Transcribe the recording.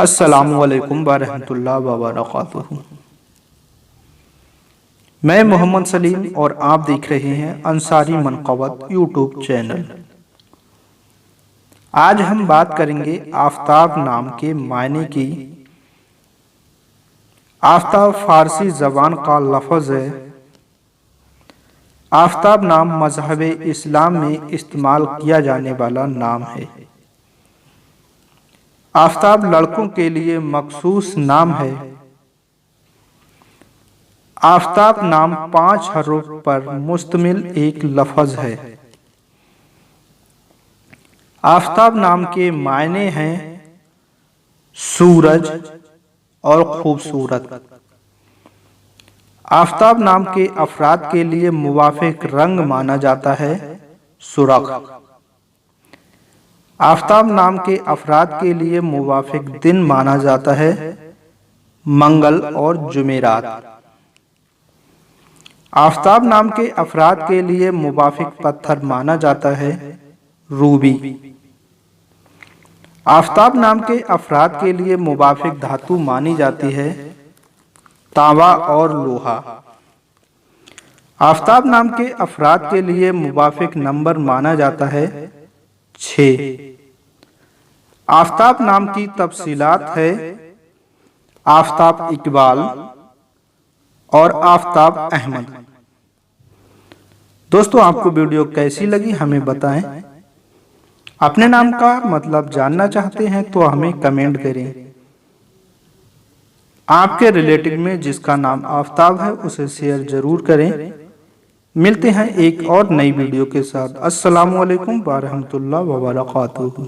अस्सलामुअलैकुम वरहमतुल्लाहि वबरकातुहू। मैं मोहम्मद सलीम और आप देख रहे हैं अंसारी मनक़बत यूट्यूब चैनल। आज हम बात करेंगे आफ़ताब नाम के मायने की। आफ़ताब फ़ारसी ज़बान का लफ्ज़ है। आफ़ताब नाम मज़हब इस्लाम में इस्तेमाल किया जाने वाला नाम है। आफ़ताब लड़कों के लिए मखसूस नाम है। आफ़ताब नाम 5 हरूफ पर मुश्तमिल एक लफ्ज़ है। आफ़ताब नाम के मायने हैं सूरज और खूबसूरत। आफ़ताब नाम के अफराद के लिए मुवाफ़िक रंग माना जाता है सुर्ख़। आफ़ताब नाम के अफराद के लिए मुवाफ़िक दिन माना जाता है मंगल और जुमेरात। आफ़ताब नाम के अफराद के लिए मुवाफ़िक पत्थर माना जाता है रूबी। आफ़ताब नाम के अफराद के लिए मुवाफ़िक धातु मानी जाती है तांबा और लोहा। आफ़ताब नाम के अफराद के लिए मुवाफ़िक नंबर माना जाता है 6। आफ़ताब नाम की तफसीलात है आफ़ताब इकबाल और आफ़ताब अहमद। दोस्तों, आपको वीडियो कैसी लगी हमें बताएं। अपने नाम का मतलब जानना चाहते हैं तो हमें कमेंट करें। आपके रिलेटिव में जिसका नाम आफ़ताब है उसे शेयर जरूर करें। मिलते हैं एक और नई वीडियो के साथ। अस्सलामु अलैकुम वरहमतुल्लाहि वबरकातुहू।